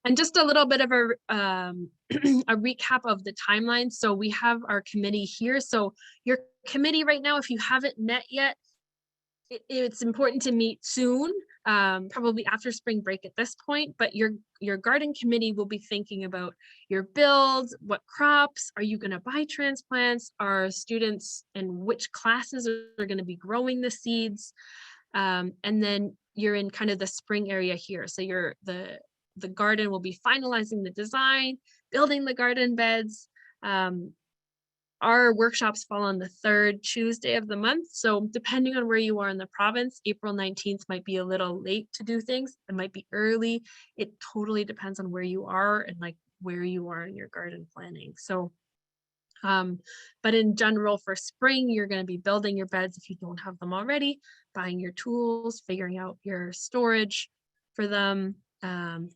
And just a little bit of a recap of the timeline. So we have our committee here. So your committee right now, if you haven't met yet, it's important to meet soon, probably after spring break at this point, but your garden committee will be thinking about your builds, what crops, are you going to buy transplants, are students and which classes are going to be growing the seeds, and then you're in kind of the spring area here. So the garden will be finalizing the design, building the garden beds. Our workshops fall on the third Tuesday of the month. So depending on where you are in the province, April 19th might be a little late to do things. It might be early. It totally depends on where you are and like where you are in your garden planning. So, but in general for spring, you're going to be building your beds if you don't have them already, buying your tools, figuring out your storage for them,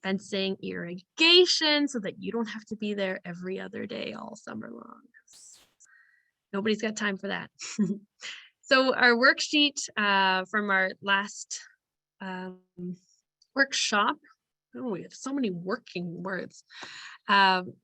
fencing, irrigation, so that you don't have to be there every other day all summer long. Nobody's got time for that. So our worksheet from our last workshop, oh, we have so many working words.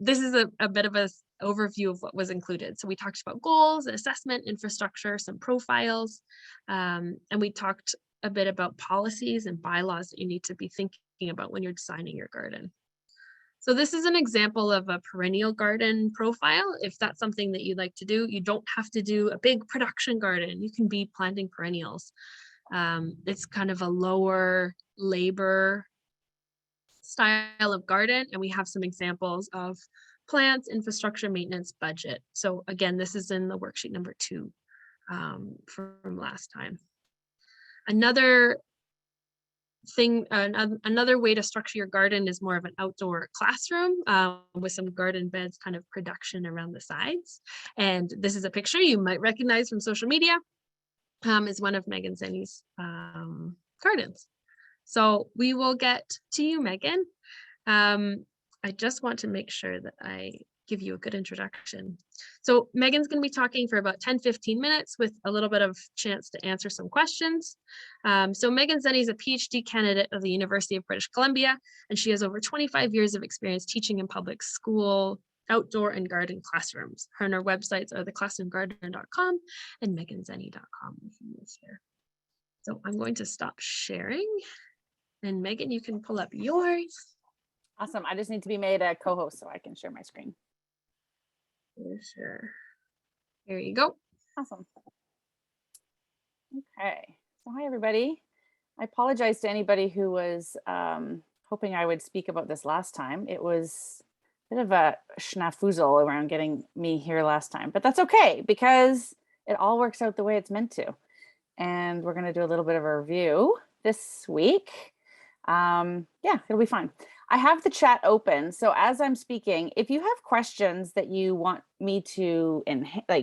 This is a bit of an overview of what was included. So we talked about goals, assessment, infrastructure, some profiles, and we talked a bit about policies and bylaws that you need to be thinking about when you're designing your garden. So this is an example of a perennial garden profile. If that's something that you'd like to do, you don't have to do a big production garden. You can be planting perennials. It's kind of a lower labor style of garden. And we have some examples of plants, infrastructure, maintenance, budget. So again, this is in the worksheet number 2 from last time. Another way to structure your garden is more of an outdoor classroom with some garden beds kind of production around the sides. And this is a picture you might recognize from social media, is one of Megan Zeni's gardens. So we will get to you, Megan. I just want to make sure that I give you a good introduction. So Megan's going to be talking for about 10-15 minutes with a little bit of chance to answer some questions. So Megan Zeni is a PhD candidate of the University of British Columbia, and she has over 25 years of experience teaching in public school, outdoor and garden classrooms. Her and her websites are theclassroomgardener.com and meganzeni.com. So I'm going to stop sharing, and Megan, you can pull up yours. Awesome. I just need to be made a co-host so I can share my screen. Sure. There you go. Awesome. Okay. So hi, everybody. I apologize to anybody who was hoping I would speak about this last time. It was a bit of a schnafuzel around getting me here last time, but that's okay because it all works out the way it's meant to. And we're going to do a little bit of a review this week. Yeah, it'll be fine. I have the chat open. So as I'm speaking, if you have questions that you want me to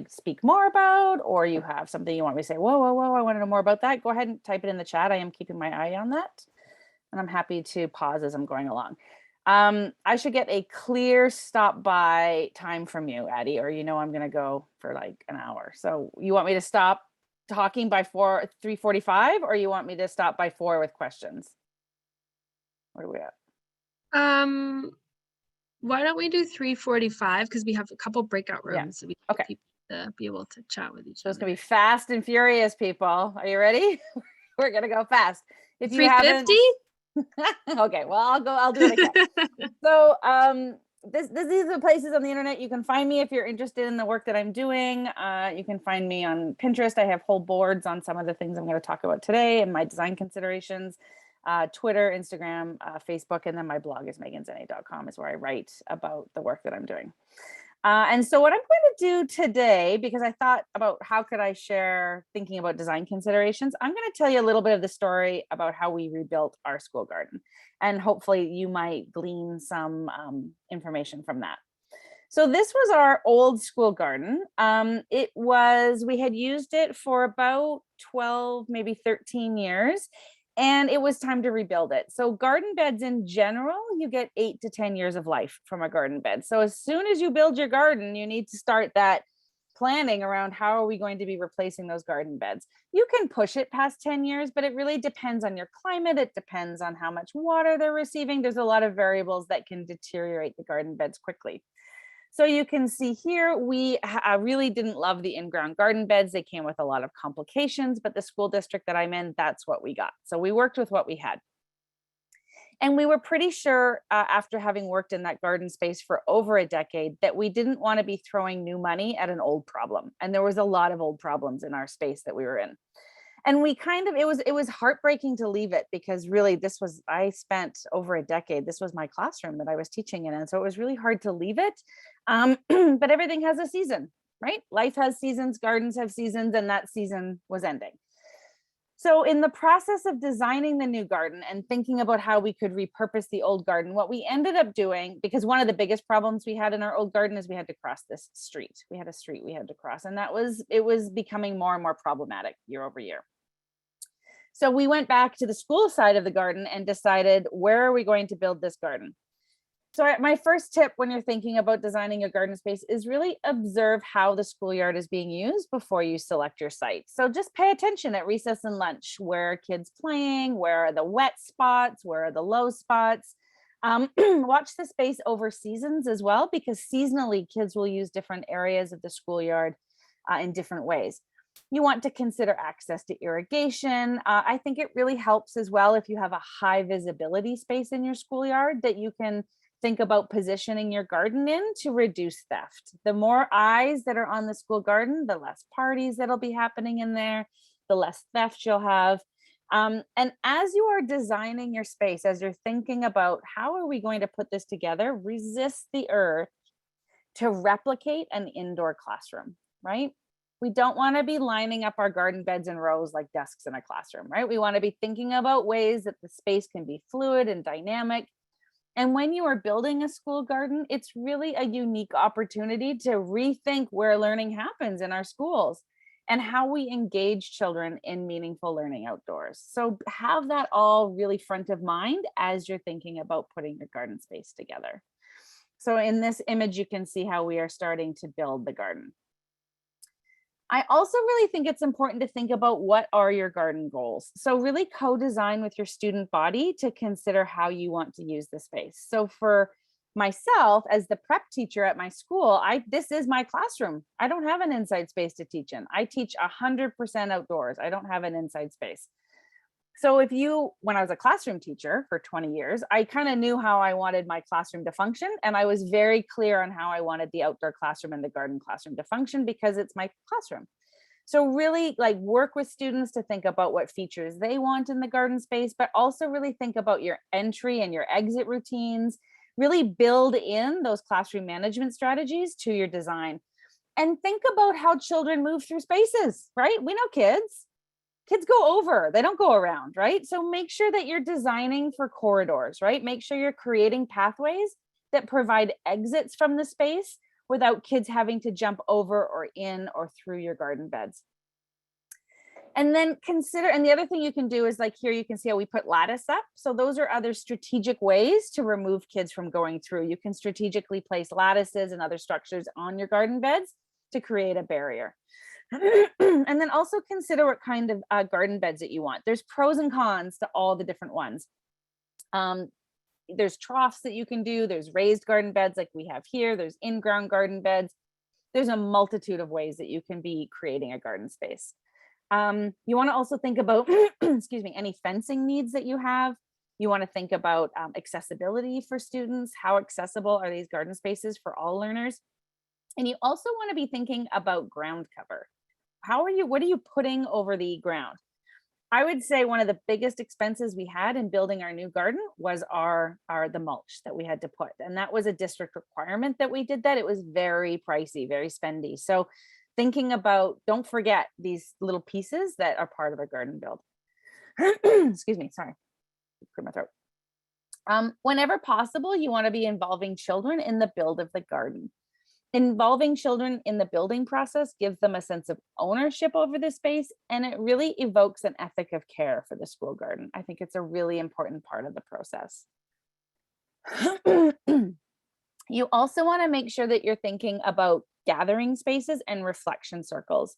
speak more about, or you have something you want me to say, whoa, I want to know more about that, go ahead and type it in the chat. I am keeping my eye on that. And I'm happy to pause as I'm going along. I should get a clear stop by time from you, Addie, or I'm going to go for like an hour. So you want me to stop talking by 3:45, or you want me to stop by 4 with questions? Where are we at? Why don't we do 3:45 because we have a couple breakout rooms, so we can people to be able to chat with each other. So it's gonna be fast and furious, people. Are you ready? We're gonna go fast. If you haven't, okay, well I'll do it again. So these are the places on the internet you can find me if you're interested in the work that I'm doing. You can find me on Pinterest. I have whole boards on some of the things I'm going to talk about today and my design considerations. Twitter, Instagram, Facebook, and then my blog is meganzeni.com is where I write about the work that I'm doing. And so what I'm going to do today, because I thought about how could I share thinking about design considerations, I'm going to tell you a little bit of the story about how we rebuilt our school garden. And hopefully you might glean some information from that. So this was our old school garden. We had used it for about 12, maybe 13 years. And it was time to rebuild it. So garden beds in general, you get 8 to 10 years of life from a garden bed. So as soon as you build your garden, you need to start that planning around how are we going to be replacing those garden beds. You can push it past 10 years, but it really depends on your climate. It depends on how much water they're receiving. There's a lot of variables that can deteriorate the garden beds quickly. So you can see here, we really didn't love the in-ground garden beds. They came with a lot of complications, but the school district that I'm in, that's what we got. So we worked with what we had. And we were pretty sure after having worked in that garden space for over a decade that we didn't want to be throwing new money at an old problem. And there was a lot of old problems in our space that we were in. And we kind of, it was heartbreaking to leave it, because really I spent over a decade, this was my classroom that I was teaching in. And so it was really hard to leave it. But everything has a season, right? Life has seasons, gardens have seasons, and that season was ending. So in the process of designing the new garden and thinking about how we could repurpose the old garden, what we ended up doing, because one of the biggest problems we had in our old garden is we had to cross this street. We had a street we had to cross, and it was becoming more and more problematic year over year. So we went back to the school side of the garden and decided, where are we going to build this garden? So my first tip when you're thinking about designing your garden space is really observe how the schoolyard is being used before you select your site. So just pay attention at recess and lunch. Where are kids playing? Where are the wet spots? Where are the low spots? Watch the space over seasons as well, because seasonally kids will use different areas of the schoolyard in different ways. You want to consider access to irrigation. I think it really helps as well if you have a high visibility space in your schoolyard that you can think about positioning your garden in to reduce theft. The more eyes that are on the school garden, the less parties that'll be happening in there, the less theft you'll have. And as you are designing your space, as you're thinking about how are we going to put this together, resist the urge to replicate an indoor classroom, right? We don't want to be lining up our garden beds in rows like desks in a classroom, right? We want to be thinking about ways that the space can be fluid and dynamic. And when you are building a school garden, it's really a unique opportunity to rethink where learning happens in our schools and how we engage children in meaningful learning outdoors. So have that all really front of mind as you're thinking about putting your garden space together. So in this image, you can see how we are starting to build the garden. I also really think it's important to think about what are your garden goals. So really co-design with your student body to consider how you want to use the space. So for myself as the prep teacher at my school, this is my classroom. I don't have an inside space to teach in. I teach 100% outdoors. I don't have an inside space. So when I was a classroom teacher for 20 years, I kind of knew how I wanted my classroom to function. And I was very clear on how I wanted the outdoor classroom and the garden classroom to function because it's my classroom. So really work with students to think about what features they want in the garden space, but also really think about your entry and your exit routines, really build in those classroom management strategies to your design. And think about how children move through spaces, right? We know kids go over, they don't go around, right? So make sure that you're designing for corridors, right? Make sure you're creating pathways that provide exits from the space without kids having to jump over or in or through your garden beds. And then and the other thing you can do is here you can see how we put lattice up. So those are other strategic ways to remove kids from going through. You can strategically place lattices and other structures on your garden beds to create a barrier. And then also consider what kind of garden beds that you want. There's pros and cons to all the different ones. There's troughs that you can do. There's raised garden beds like we have here. There's in-ground garden beds. There's a multitude of ways that you can be creating a garden space. You want to also think about, excuse me, any fencing needs that you have. You want to think about accessibility for students. How accessible are these garden spaces for all learners? And you also want to be thinking about ground cover. What are you putting over the ground? I would say one of the biggest expenses we had in building our new garden was the mulch that we had to put. And that was a district requirement that we did that. It was very pricey, very spendy. So thinking about, don't forget these little pieces that are part of a garden build. Excuse me, sorry, clear my throat. Whenever possible, you want to be involving children in the build of the garden. Involving children in the building process gives them a sense of ownership over the space, and it really evokes an ethic of care for the school garden. I think it's a really important part of the process. You also want to make sure that you're thinking about gathering spaces and reflection circles.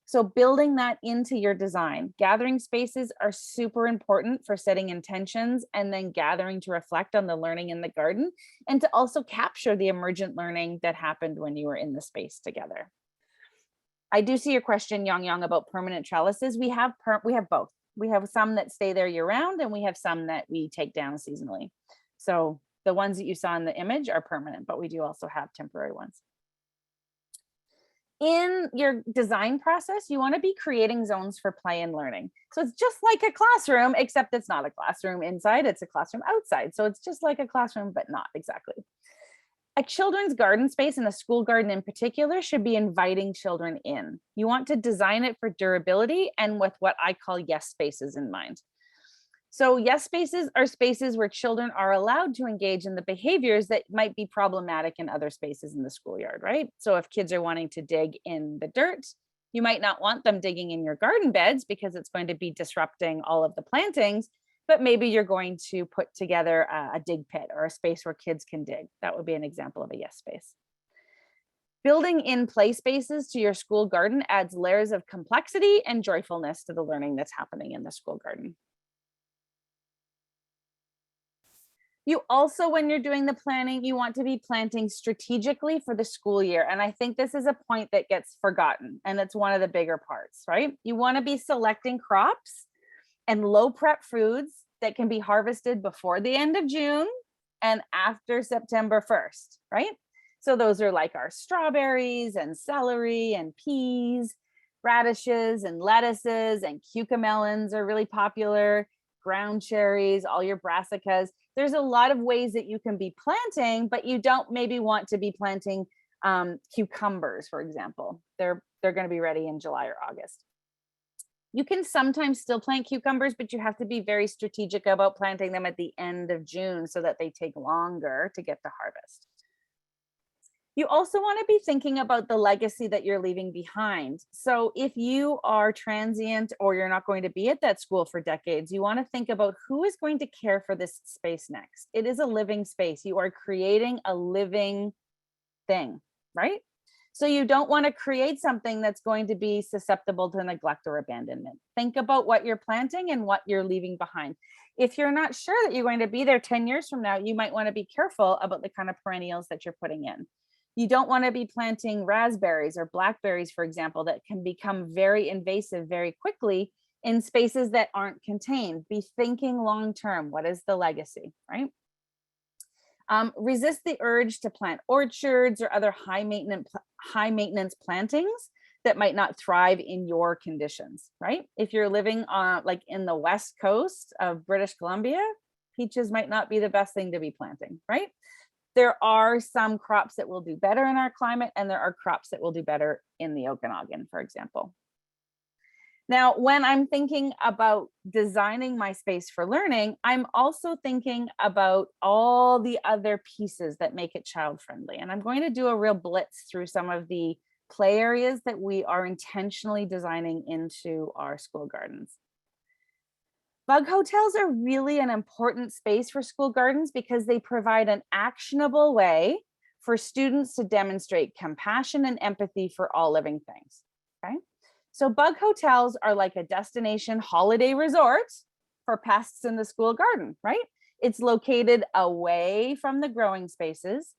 So building that into your design. Gathering spaces are super important for setting intentions and then gathering to reflect on the learning in the garden and to also capture the emergent learning that happened when you were in the space together. I do see your question, Yang Yang, about permanent trellises. We have both. We have some that stay there year round, and we have some that we take down seasonally. So the ones that you saw in the image are permanent, but we do also have temporary ones. In your design process, you want to be creating zones for play and learning. So it's just like a classroom, except it's not a classroom inside, it's a classroom outside. So it's just like a classroom, but not exactly. A children's garden space, and a school garden in particular, should be inviting children in. You want to design it for durability and with what I call yes spaces in mind. So yes spaces are spaces where children are allowed to engage in the behaviors that might be problematic in other spaces in the schoolyard, right? So if kids are wanting to dig in the dirt, you might not want them digging in your garden beds because it's going to be disrupting all of the plantings, but maybe you're going to put together a dig pit or a space where kids can dig. That would be an example of a yes space. Building in play spaces to your school garden adds layers of complexity and joyfulness to the learning that's happening in the school garden. You also, when you're doing the planning, you want to be planting strategically for the school year. And I think this is a point that gets forgotten, and it's one of the bigger parts, right? You want to be selecting crops and low prep foods that can be harvested before the end of June and after September 1st, right? So those are like our strawberries and celery and peas, radishes and lettuces, and cucamelons are really popular, ground cherries, all your brassicas. There's a lot of ways that you can be planting, but you don't maybe want to be planting cucumbers, for example. They're going to be ready in July or August. You can sometimes still plant cucumbers, but you have to be very strategic about planting them at the end of June so that they take longer to get to harvest. You also want to be thinking about the legacy that you're leaving behind. So if you are transient or you're not going to be at that school for decades, you want to think about who is going to care for this space next. It is a living space. You are creating a living thing, right? So you don't want to create something that's going to be susceptible to neglect or abandonment. Think about what you're planting and what you're leaving behind. If you're not sure that you're going to be there 10 years from now, you might want to be careful about the kind of perennials that you're putting in. You don't want to be planting raspberries or blackberries, for example, that can become very invasive very quickly in spaces that aren't contained. Be thinking long-term. What is the legacy, right? Resist the urge to plant orchards or other high maintenance plantings that might not thrive in your conditions, right? If you're living like in the West Coast of British Columbia, peaches might not be the best thing to be planting, right? There are some crops that will do better in our climate, and there are crops that will do better in the Okanagan, for example. Now, when I'm thinking about designing my space for learning, I'm also thinking about all the other pieces that make it child friendly. And I'm going to do a real blitz through some of the play areas that we are intentionally designing into our school gardens. Bug hotels are really an important space for school gardens because they provide an actionable way for students to demonstrate compassion and empathy for all living things, okay? So bug hotels are like a destination holiday resort for pests in the school garden, right? It's located away from the growing spaces.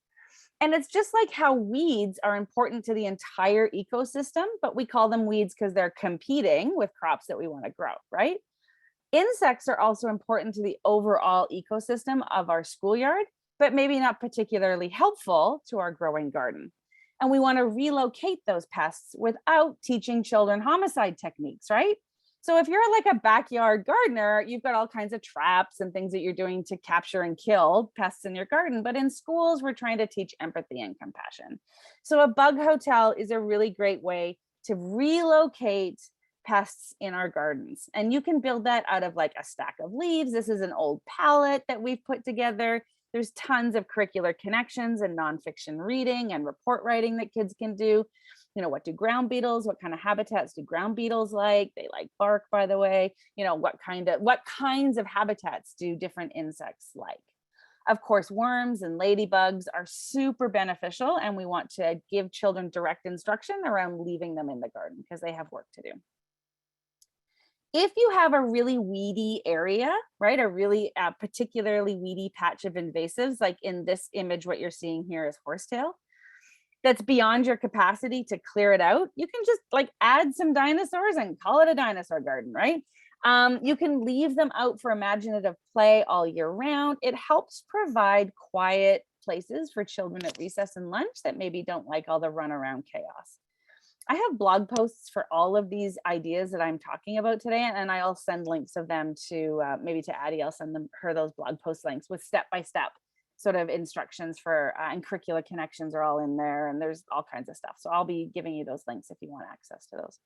And it's just like how weeds are important to the entire ecosystem, but we call them weeds because they're competing with crops that we want to grow, right? Insects are also important to the overall ecosystem of our schoolyard, but maybe not particularly helpful to our growing garden. And we want to relocate those pests without teaching children homicide techniques, right? So if you're like a backyard gardener, you've got all kinds of traps and things that you're doing to capture and kill pests in your garden. But in schools, we're trying to teach empathy and compassion. So a bug hotel is a really great way to relocate pests in our gardens. And you can build that out of like a stack of leaves. This is an old palette that we've put together. There's tons of curricular connections and nonfiction reading and report writing that kids can do. You know, what do ground beetles, what kind of habitats do ground beetles like? They like bark, by the way. You know, what kinds of habitats do different insects like? Of course, worms and ladybugs are super beneficial, and we want to give children direct instruction around leaving them in the garden because they have work to do. If you have a really weedy area, right, a really particularly weedy patch of invasives, like in this image, what you're seeing here is horsetail, that's beyond your capacity to clear it out, you can just like add some dinosaurs and call it a dinosaur garden, right? You can leave them out for imaginative play all year round. It helps provide quiet places for children at recess and lunch that maybe don't like all the run around chaos. I have blog posts for all of these ideas that I'm talking about today, and I'll send links of them to maybe to Addie. I'll send her those blog post links with step-by-step sort of instructions for and curricular connections are all in there, and there's all kinds of stuff. So I'll be giving you those links if you want access to those.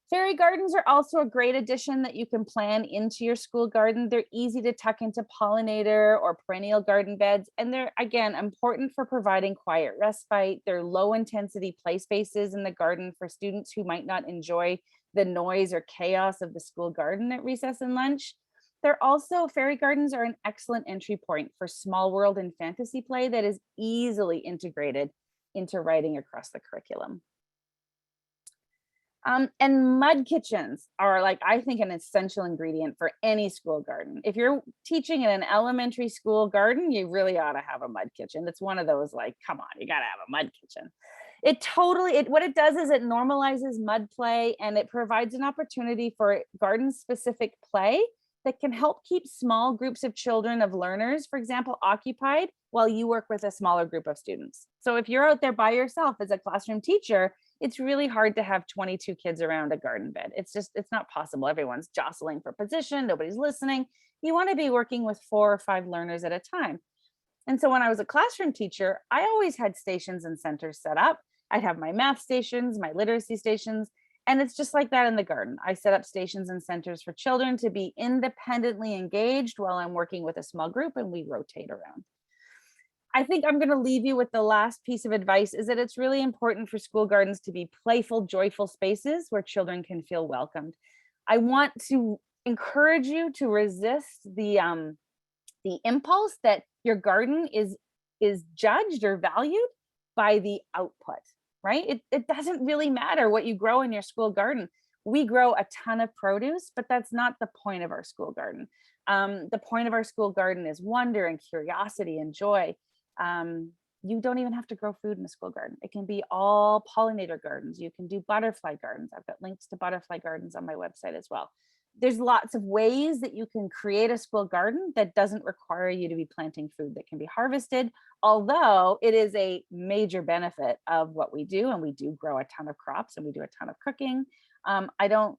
Fairy gardens are also a great addition that you can plan into your school garden. They're easy to tuck into pollinator or perennial garden beds. And they're, again, important for providing quiet respite. They're low intensity play spaces in the garden for students who might not enjoy the noise or chaos of the school garden at recess and lunch. They're also, fairy gardens are an excellent entry point for small world and fantasy play that is easily integrated into writing across the curriculum. And mud kitchens are, like, I think, an essential ingredient for any school garden. If you're teaching in an elementary school garden, you really ought to have a mud kitchen. It's one of those, like, come on, you got to have a mud kitchen. What it does is it normalizes mud play, and it provides an opportunity for garden specific play that can help keep small groups of children, of learners, for example, occupied while you work with a smaller group of students. So if you're out there by yourself as a classroom teacher, it's really hard to have 22 kids around a garden bed. It's not possible. Everyone's jostling for position. Nobody's listening. You want to be working with 4 or 5 learners at a time. And so when I was a classroom teacher, I always had stations and centers set up. I'd have my math stations, my literacy stations, and it's just like that in the garden. I set up stations and centers for children to be independently engaged while I'm working with a small group, and we rotate around. I think I'm going to leave you with the last piece of advice is that it's really important for school gardens to be playful, joyful spaces where children can feel welcomed. I want to encourage you to resist the impulse that your garden is judged or valued by the output, right? It doesn't really matter what you grow in your school garden. We grow a ton of produce, but that's not the point of our school garden. The point of our school garden is wonder and curiosity and joy. You don't even have to grow food in a school garden. It can be all pollinator gardens. You can do butterfly gardens. I've got links to butterfly gardens on my website as well. There's lots of ways that you can create a school garden that doesn't require you to be planting food that can be harvested, although it is a major benefit of what we do, and we do grow a ton of crops and we do a ton of cooking. I don't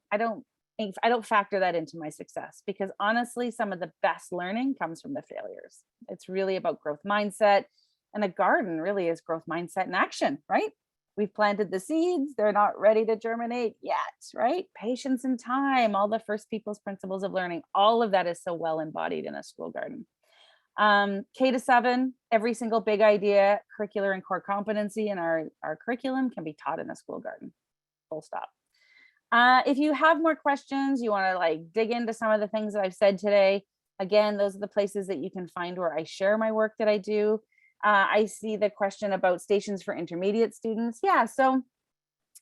factor that into my success because honestly, some of the best learning comes from the failures. It's really about growth mindset, and a garden really is growth mindset in action, right? We've planted the seeds, they're not ready to germinate yet, right? Patience and time, all the first people's principles of learning, all of that is so well embodied in a school garden. K to 7, every single big idea, curricular and core competency in our curriculum can be taught in a school garden, full stop. If you have more questions, you want to like dig into some of the things that I've said today, again, those are the places that you can find where I share my work that I do. I see the question about stations for intermediate students. Yeah, so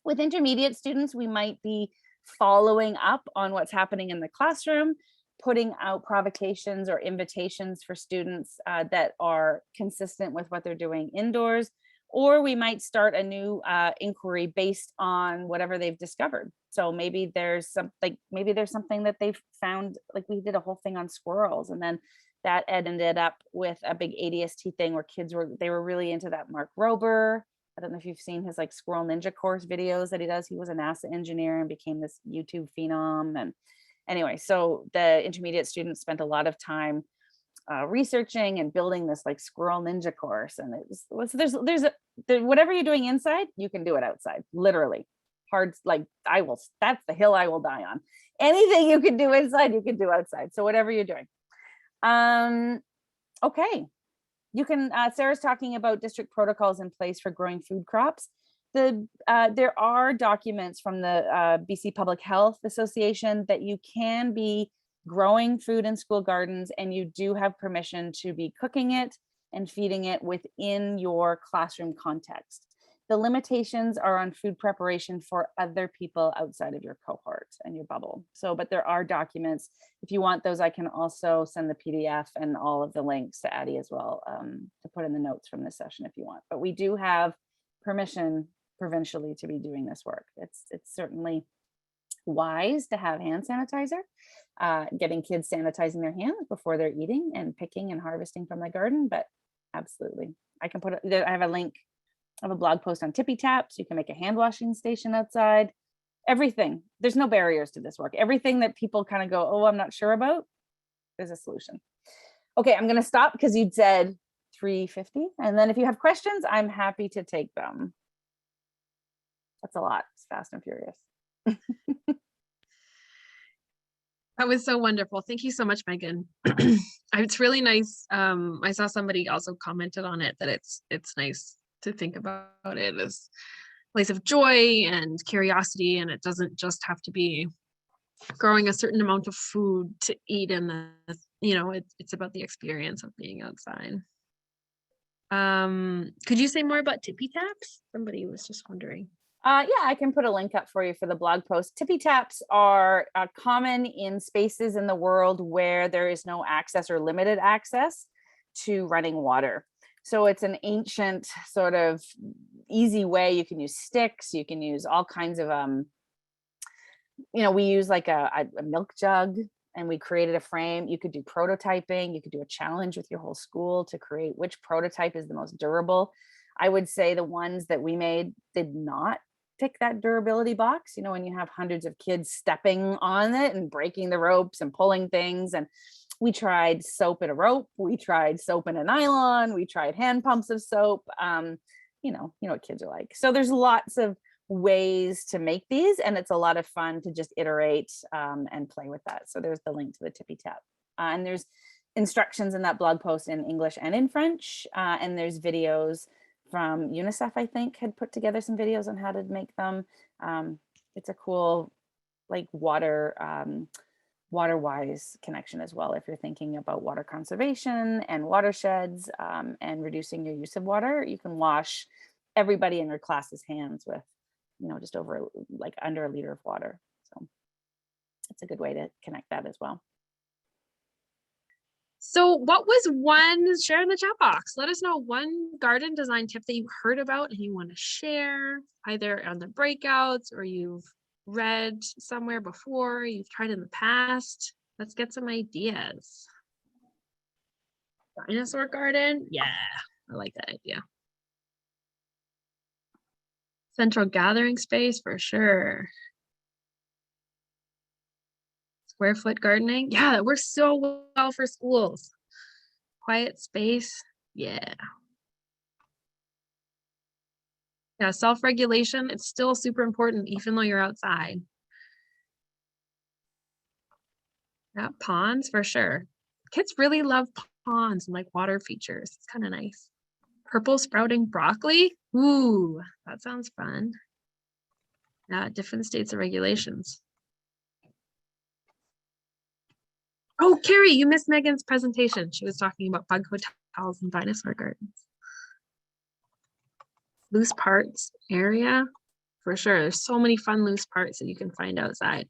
with intermediate students, we might be following up on what's happening in the classroom, putting out provocations or invitations for students that are consistent with what they're doing indoors, or we might start a new inquiry based on whatever they've discovered. So maybe there's something that they've found, like we did a whole thing on squirrels, and then that ended up with a big ADST thing where kids were really into that Mark Rober. I don't know if you've seen his like squirrel ninja course videos that he does. He was a NASA engineer and became this YouTube phenom. And anyway, so the intermediate students spent a lot of time researching and building this like squirrel ninja course. And it was whatever you're doing inside, you can do it outside, literally. That's the hill I will die on. Anything you can do inside, you can do outside. So whatever you're doing. Okay. You can, Sarah's talking about district protocols in place for growing food crops. There are documents from the BC Public Health Association that you can be growing food in school gardens, and you do have permission to be cooking it and feeding it within your classroom context. The limitations are on food preparation for other people outside of your cohort and your bubble. So, but there are documents. If you want those, I can also send the PDF and all of the links to Addie as well, to put in the notes from this session if you want. But we do have permission provincially to be doing this work. It's certainly wise to have hand sanitizer, getting kids sanitizing their hands before they're eating and picking and harvesting from the garden. But absolutely, I can I have a link of a blog post on Tippy Taps. You can make a hand washing station outside. Everything. There's no barriers to this work. Everything that people kind of go, oh, I'm not sure about, there's a solution. Okay, I'm going to stop because you'd said 3:50. And then if you have questions, I'm happy to take them. That's a lot. It's fast and furious. That was so wonderful. Thank you so much, Megan. It's really nice. I saw somebody also commented on it that it's nice to think about it as a place of joy and curiosity, and it doesn't just have to be growing a certain amount of food to eat in the, it's about the experience of being outside. Could you say more about Tippy Taps? Somebody was just wondering. Yeah, I can put a link up for you for the blog post. Tippy taps are common in spaces in the world where there is no access or limited access to running water. So it's an ancient sort of easy way. You can use sticks, you can use all kinds of, we use like a milk jug, and we created a frame. You could do prototyping, you could do a challenge with your whole school to create which prototype is the most durable. I would say the ones that we made did not tick that durability box. When you have hundreds of kids stepping on it and breaking the ropes and pulling things. And we tried soap and a rope, we tried soap and a nylon, we tried hand pumps of soap. You know what kids are like. So there's lots of ways to make these, and it's a lot of fun to just iterate and play with that. So there's the link to the Tippy Tap, and there's instructions in that blog post in English and in French, and there's videos from UNICEF, I think, had put together some videos on how to make them. It's a cool, like water-wise connection as well. If you're thinking about water conservation and watersheds and reducing your use of water, you can wash everybody in your class's hands with, just over like under a liter of water. So it's a good way to connect that as well. So what was one, share in the chat box, let us know one garden design tip that you heard about and you want to share, either on the breakouts or you've read somewhere before, you've tried in the past. Let's get some ideas. Dinosaur garden? Yeah, I like that idea. Central gathering space for sure. Square foot gardening. Yeah, that works so well for schools. Quiet space. Yeah. Yeah, self-regulation, it's still super important even though you're outside. Yeah, ponds for sure. Kids really love ponds and like water features. It's kind of nice. Purple sprouting broccoli. Ooh, that sounds fun. Yeah, different states of regulations. Oh, Carrie, you missed Megan's presentation. She was talking about bug hotels and dinosaur gardens. Loose parts area, for sure. There's so many fun loose parts that you can find outside.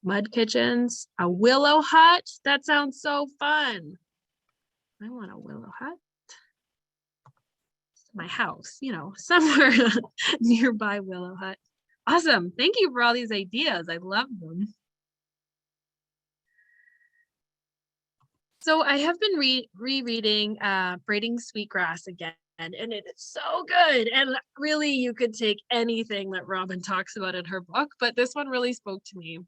Mud kitchens, a willow hut. That sounds so fun. I want a willow hut. My house, somewhere nearby willow hut. Awesome. Thank you for all these ideas. I love them. So I have been rereading Braiding Sweetgrass again, and it is so good. And really, you could take anything that Robin talks about in her book, but this one really spoke to me.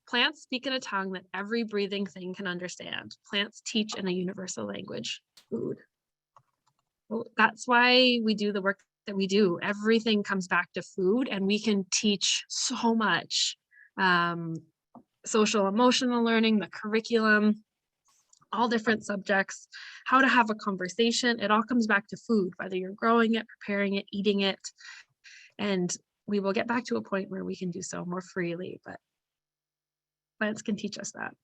Plants speak in a tongue that every breathing thing can understand. Plants teach in a universal language, food. Well, that's why we do the work that we do. Everything comes back to food, and we can teach so much. Social emotional learning, the curriculum, all different subjects, how to have a conversation. It all comes back to food, whether you're growing it, preparing it, eating it. And we will get back to a point where we can do so more freely. But Plants can teach us that.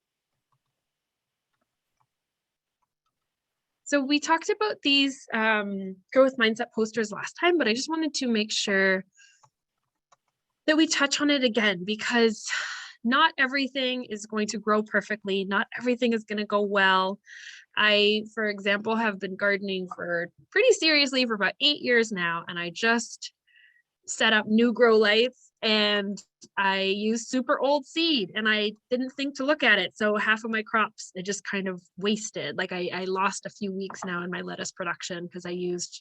So we talked about these growth mindset posters last time, but I just wanted to make sure that we touch on it again, because not everything is going to grow perfectly. Not everything is going to go well. I, for example, have been gardening for pretty seriously for about 8 years now, and I just set up new grow lights and I used super old seed and I didn't think to look at it. So half of my crops, it just kind of wasted. Like I lost a few weeks now in my lettuce production because I used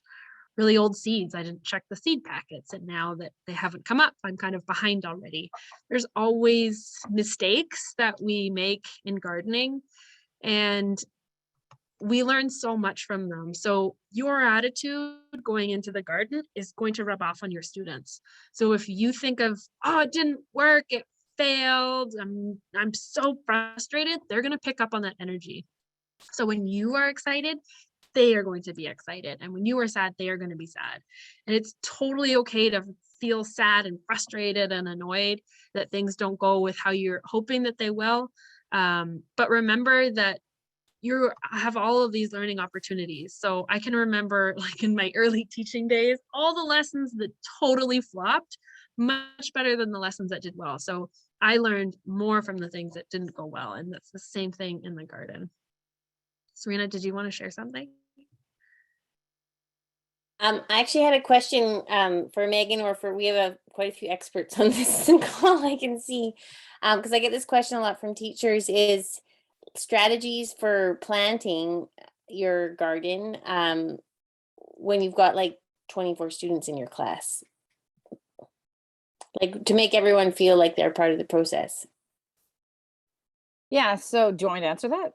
really old seeds. I didn't check the seed packets. And now that they haven't come up, I'm kind of behind already. There's always mistakes that we make in gardening, and we learn so much from them. So your attitude going into the garden is going to rub off on your students. So if you think of, oh, it didn't work, it failed, I'm so frustrated, they're going to pick up on that energy. So when you are excited, they are going to be excited. And when you are sad, they are going to be sad. And it's totally okay to feel sad and frustrated and annoyed that things don't go with how you're hoping that they will. But remember that you have all of these learning opportunities. So I can remember, like in my early teaching days, all the lessons that totally flopped much better than the lessons that did well. So I learned more from the things that didn't go well. And that's the same thing in the garden. Serena, did you want to share something? I actually had a question for Megan, or we have quite a few experts on this call, I can see, because I get this question a lot from teachers, is strategies for planting your garden when you've got like 24 students in your class, like to make everyone feel like they're part of the process. Yeah, so do you want me to answer that?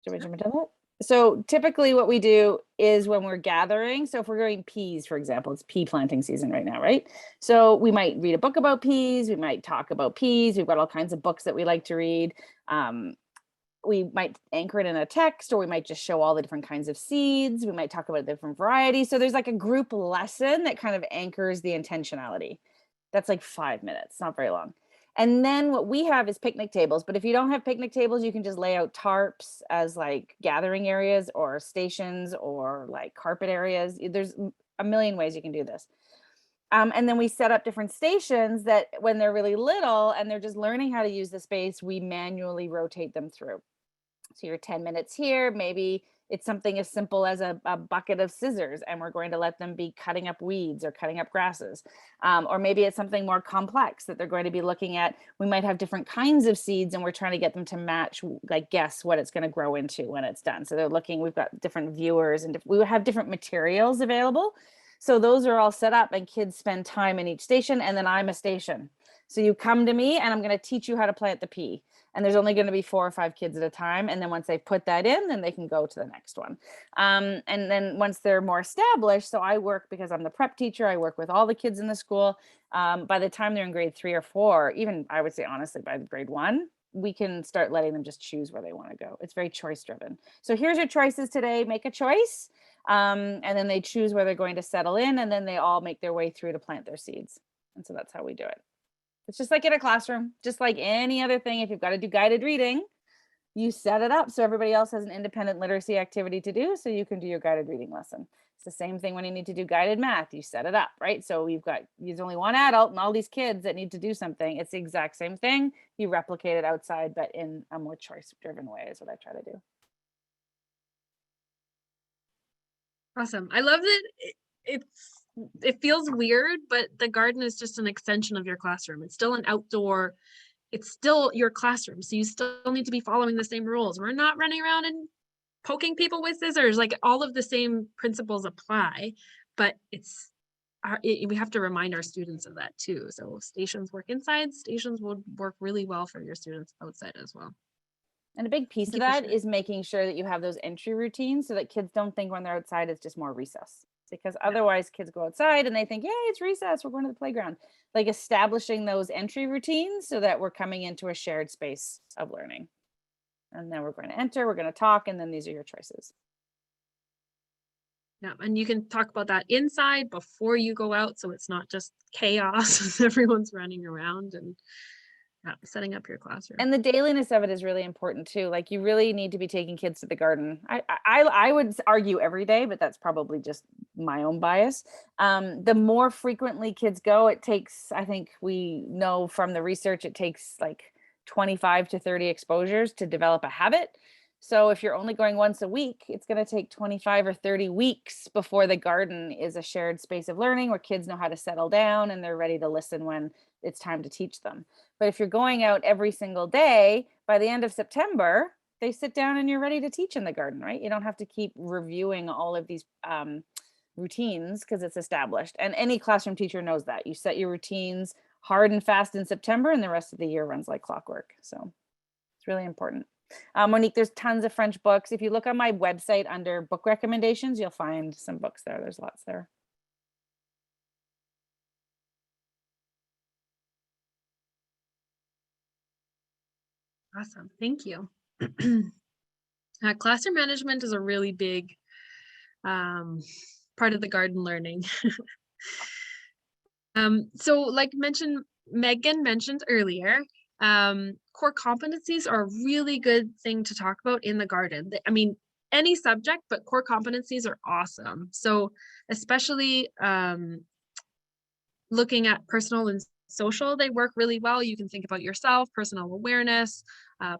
Do you want me to jump into that? So typically what we do is when we're gathering, so if we're growing peas, for example, it's pea planting season right now, right? So we might read a book about peas, we might talk about peas, we've got all kinds of books that we like to read. We might anchor it in a text, or we might just show all the different kinds of seeds. We might talk about different varieties. So there's like a group lesson that kind of anchors the intentionality. That's like 5 minutes, not very long. And then what we have is picnic tables. But if you don't have picnic tables, you can just lay out tarps as like gathering areas or stations or like carpet areas. There's a million ways you can do this. And then we set up different stations that when they're really little and they're just learning how to use the space, we manually rotate them through. So you're 10 minutes here, maybe it's something as simple as a bucket of scissors, and we're going to let them be cutting up weeds or cutting up grasses. Or maybe it's something more complex that they're going to be looking at. We might have different kinds of seeds, and we're trying to get them to match, like guess what it's going to grow into when it's done. So they're looking, we've got different viewers, and we have different materials available. So those are all set up, and kids spend time in each station, and then I'm a station. So you come to me and I'm going to teach you how to plant the pea. And there's only going to be 4 or 5 kids at a time. And then once they put that in, then they can go to the next one. And then once they're more established, so I work, because I'm the prep teacher, I work with all the kids in the school. By the time they're in grade 3 or 4, even I would say honestly by grade 1, we can start letting them just choose where they want to go. It's very choice driven. So here's your choices today, make a choice. And then they choose where they're going to settle in, and then they all make their way through to plant their seeds. And so that's how we do it. It's just like in a classroom, just like any other thing. If you've got to do guided reading, you set it up so everybody else has an independent literacy activity to do, so you can do your guided reading lesson. It's the same thing when you need to do guided math. You set it up, right? So there's only one adult and all these kids that need to do something. It's the exact same thing. You replicate it outside, but in a more choice-driven way is what I try to do. Awesome. I love that it feels weird, but the garden is just an extension of your classroom. It's still an outdoor, it's still your classroom. So you still need to be following the same rules. We're not running around and poking people with scissors. Like all of the same principles apply, but we have to remind our students of that too. So stations work inside, stations will work really well for your students outside as well. And a big piece of that is making sure that you have those entry routines so that kids don't think when they're outside it's just more recess. Because otherwise kids go outside and they think, yeah, it's recess, we're going to the playground. Like establishing those entry routines so that we're coming into a shared space of learning. And then we're going to enter, we're going to talk, and then these are your choices. Yeah, and you can talk about that inside before you go out, so it's not just chaos as everyone's running around. And Yeah, setting up your classroom. And the dailiness of it is really important too. Like you really need to be taking kids to the garden. I would argue every day, but that's probably just my own bias. The more frequently kids go, it takes, I think we know from the research, it takes like 25 to 30 exposures to develop a habit. So if you're only going once a week, it's going to take 25 or 30 weeks before the garden is a shared space of learning where kids know how to settle down and they're ready to listen when it's time to teach them. But if you're going out every single day, by the end of September, they sit down and you're ready to teach in the garden, right? You don't have to keep reviewing all of these routines because it's established. And any classroom teacher knows that. You set your routines hard and fast in September and the rest of the year runs like clockwork. So it's really important. Monique, there's tons of French books. If you look on my website under book recommendations, you'll find some books there. There's lots there. Awesome. Thank you. Classroom management is a really big part of the garden learning. So like Megan mentioned earlier, core competencies are a really good thing to talk about in the garden. I mean, any subject, but core competencies are awesome. So especially looking at personal and social, they work really well. You can think about yourself, personal awareness,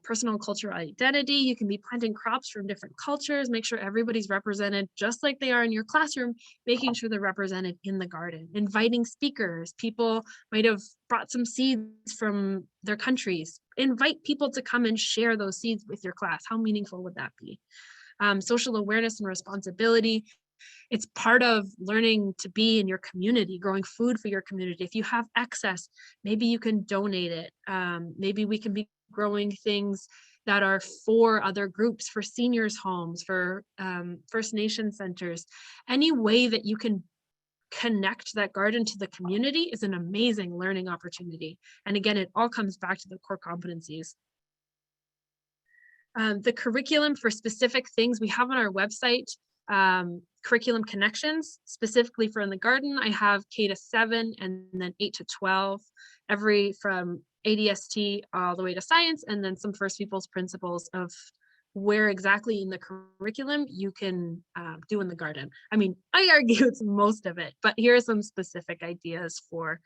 personal cultural identity. You can be planting crops from different cultures, make sure everybody's represented just like they are in your classroom, making sure they're represented in the garden, inviting speakers. People might have brought some seeds from their countries. Invite people to come and share those seeds with your class. How meaningful would that be? Social awareness and responsibility. It's part of learning to be in your community, growing food for your community. If you have excess, maybe you can donate it. Maybe we can be growing things that are for other groups, for seniors' homes, for First Nation centers. Any way that you can connect that garden to the community is an amazing learning opportunity. And again, it all comes back to the core competencies. The curriculum for specific things we have on our website, curriculum connections, specifically for in the garden. I have K to 7 and then 8 to 12, every from ADST all the way to science, and then some first people's principles of where exactly in the curriculum you can do in the garden. I mean, I argue it's most of it, but here are some specific ideas for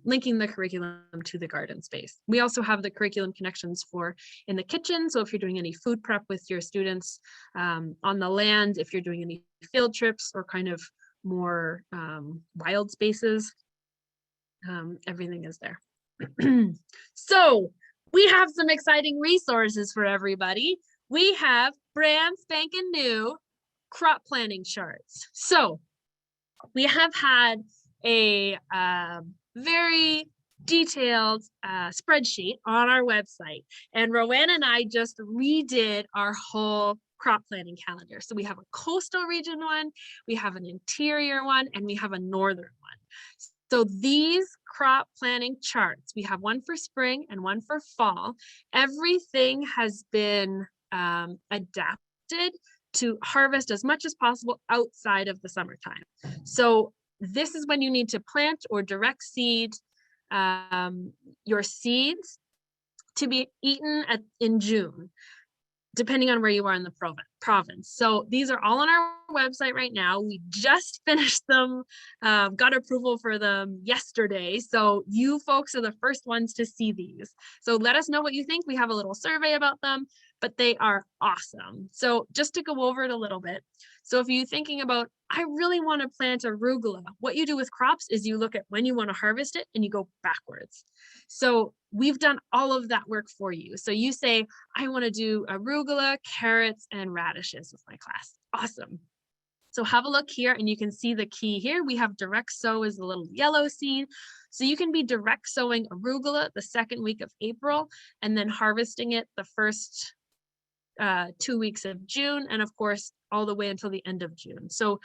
linking the curriculum to the garden space. We also have the curriculum connections for in the kitchen. So if you're doing any food prep with your students on the land, if you're doing any field trips or kind of more wild spaces, everything is there. So we have some exciting resources for everybody. We have brand spanking new crop planting charts. So we have had a very detailed spreadsheet on our website, and Rowan and I just redid our whole crop planting calendar. So we have a coastal region one, we have an interior one, and we have a northern one. So these crop planting charts, we have one for spring and one for fall. Everything has been adapted to harvest as much as possible outside of the summertime. So this is when you need to plant or direct seed your seeds to be eaten in June, depending on where you are in the province. So these are all on our website right now. We just finished them, got approval for them yesterday. So you folks are the first ones to see these. So let us know what you think. We have a little survey about them, but they are awesome. So just to go over it a little bit. So if you're thinking about, I really want to plant arugula, what you do with crops is you look at when you want to harvest it and you go backwards. So we've done all of that work for you. So you say, I want to do arugula, carrots, and radishes with my class. Awesome. So have a look here and you can see the key here. We have direct sow as the little yellow seed. So you can be direct sowing arugula the second week of April and then harvesting it the first 2 weeks of June, and of course, all the way until the end of June. So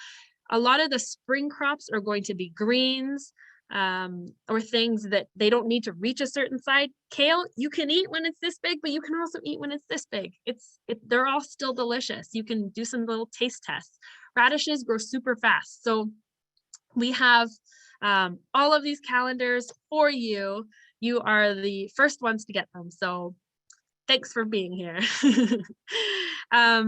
a lot of the spring crops are going to be greens or things that they don't need to reach a certain size. Kale, you can eat when it's this big, but you can also eat when it's this big. They're all still delicious. You can do some little taste tests. Radishes grow super fast. So we have all of these calendars for you. you are the first ones to get them. So thanks for being here.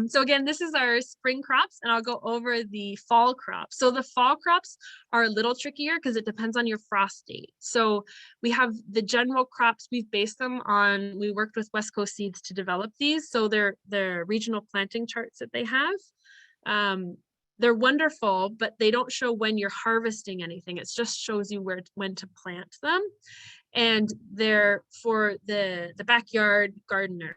So again, this is our spring crops, and I'll go over the fall crops. So the fall crops are a little trickier because it depends on your frost date. So we have the general crops, we've based them on, we worked with West Coast Seeds to develop these. So they're regional planting charts that they have. They're wonderful, but they don't show when you're harvesting anything. It just shows you when to plant them. And they're for the backyard gardener.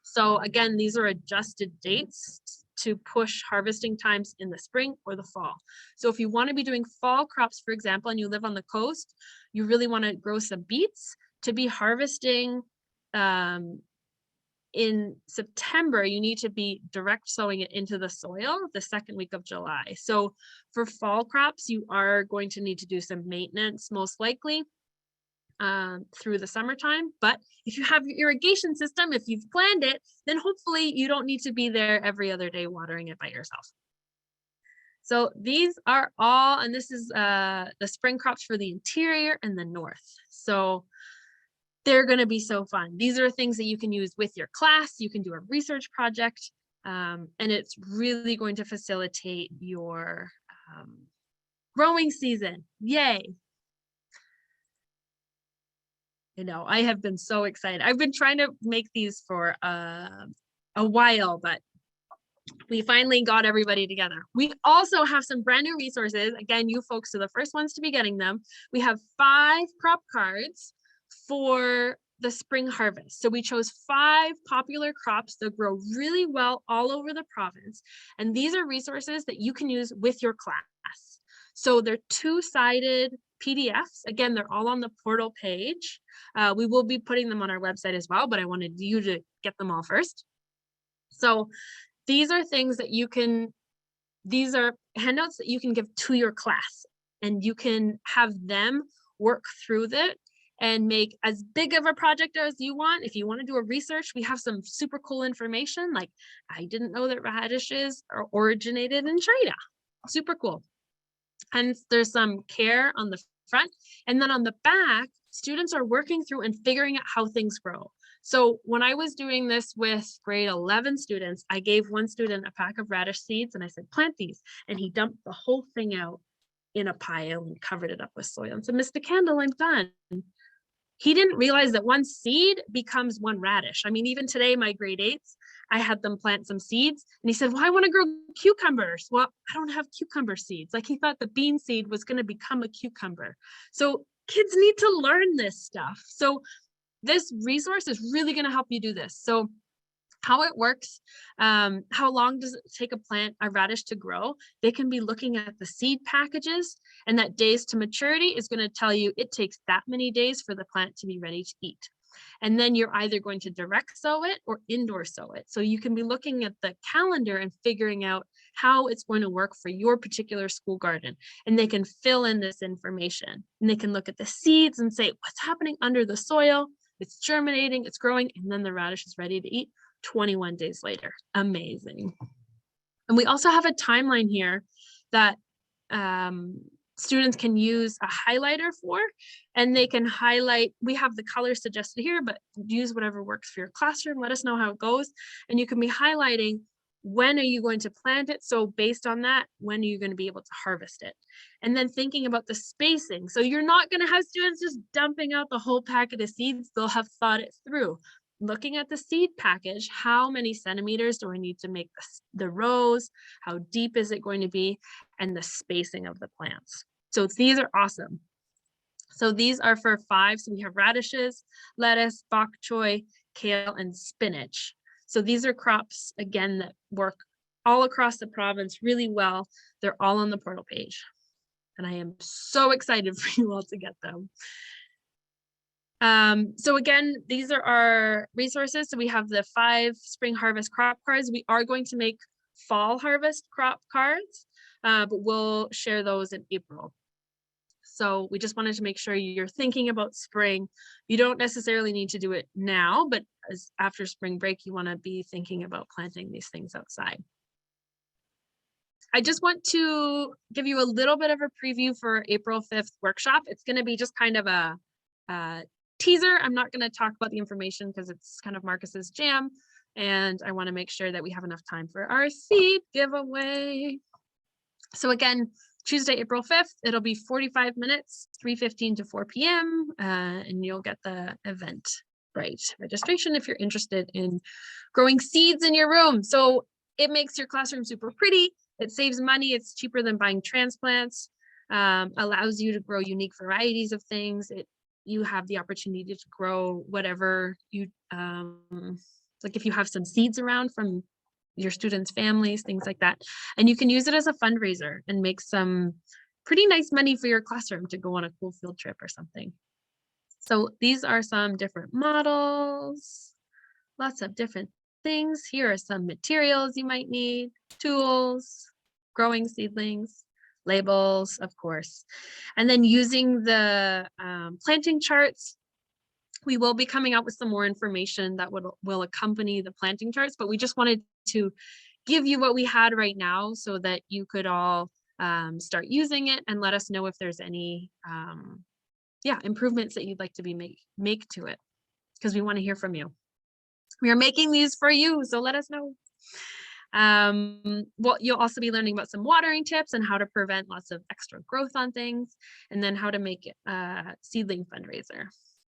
So again, these are adjusted dates to push harvesting times in the spring or the fall. So if you want to be doing fall crops, for example, and you live on the coast, you really want to grow some beets to be harvesting in September. You need to be direct sowing it into the soil the second week of July. So for fall crops, you are going to need to do some maintenance, most likely through the summertime. But if you have your irrigation system, if you've planned it, then hopefully you don't need to be there every other day watering it by yourself. So these are all, and this is the spring crops for the interior and the north. So they're going to be so fun. These are things that you can use with your class. You can do a research project, and it's really going to facilitate your growing season. Yay. You know, I have been so excited. I've been trying to make these for a while, but we finally got everybody together. We also have some brand new resources. Again, you folks are the first ones to be getting them. We have 5 crop cards for the spring harvest. So we chose 5 popular crops that grow really well all over the province. And these are resources that you can use with your class. So they're 2-sided PDFs. Again, they're all on the portal page. We will be putting them on our website as well, but I wanted you to get them all first. So these are things that you can, these are handouts that you can give to your class, and you can have them work through that and make as big of a project as you want. If you want to do a research, we have some super cool information. Like, I didn't know that radishes are originated in China. Super cool. And there's some care on the front. And then on the back, students are working through and figuring out how things grow. So when I was doing this with grade 11 students, I gave one student a pack of radish seeds and I said, plant these. And he dumped the whole thing out in a pile and covered it up with soil and said, Mr. Kendall, I'm done. He didn't realize that one seed becomes one radish. I mean, even today, my grade 8s, I had them plant some seeds and he said, well, I want to grow cucumbers. Well, I don't have cucumber seeds. Like, he thought the bean seed was going to become a cucumber. So kids need to learn this stuff. So this resource is really going to help you do this. So how it works, how long does it take a radish to grow? They can be looking at the seed packages, and that days to maturity is going to tell you it takes that many days for the plant to be ready to eat. And then you're either going to direct sow it or indoor sow it. So you can be looking at the calendar and figuring out how it's going to work for your particular school garden. And they can fill in this information, and they can look at the seeds and say, what's happening under the soil? It's germinating, it's growing, and then the radish is ready to eat 21 days later. Amazing. And we also have a timeline here that students can use a highlighter for, and they can highlight. We have the colors suggested here, but use whatever works for your classroom. Let us know how it goes. And you can be highlighting, when are you going to plant it? So based on that, when are you going to be able to harvest it? And then thinking about the spacing. So you're not going to have students just dumping out the whole packet of seeds. They'll have thought it through. Looking at the seed package, how many centimeters do I need to make the rows? How deep is it going to be? And the spacing of the plants. So these are awesome. So these are for 5. So we have radishes, lettuce, bok choy, kale, and spinach. So these are crops, again, that work all across the province really well. They're all on the portal page. And I am so excited for you all to get them. So again, these are our resources. So we have the 5 spring harvest crop cards. We are going to make fall harvest crop cards, but we'll share those in April. So we just wanted to make sure you're thinking about spring. You don't necessarily need to do it now, but after spring break, you want to be thinking about planting these things outside. I just want to give you a little bit of a preview for April 5th workshop. It's going to be just kind of a teaser. I'm not going to talk about the information because it's kind of Marcus's jam. And I want to make sure that we have enough time for our seed giveaway. So again, Tuesday, April 5th, it'll be 45 minutes, 3:15 to 4 p.m. And you'll get the event registration if you're interested in growing seeds in your room. So it makes your classroom super pretty. It saves money. It's cheaper than buying transplants, allows you to grow unique varieties of things. You have the opportunity to grow whatever you, like if you have some seeds around from your students' families, things like that. And you can use it as a fundraiser and make some pretty nice money for your classroom to go on a cool field trip or something. So these are some different models, lots of different things. Here are some materials you might need, tools, growing seedlings, labels, of course. And then using the planting charts, we will be coming out with some more information that will accompany the planting charts, but we just wanted to give you what we had right now so that you could all start using it and let us know if there's any improvements that you'd like to make to it, because we want to hear from you. We are making these for you, so let us know. Well, you'll also be learning about some watering tips and how to prevent lots of extra growth on things, and then how to make a seedling fundraiser.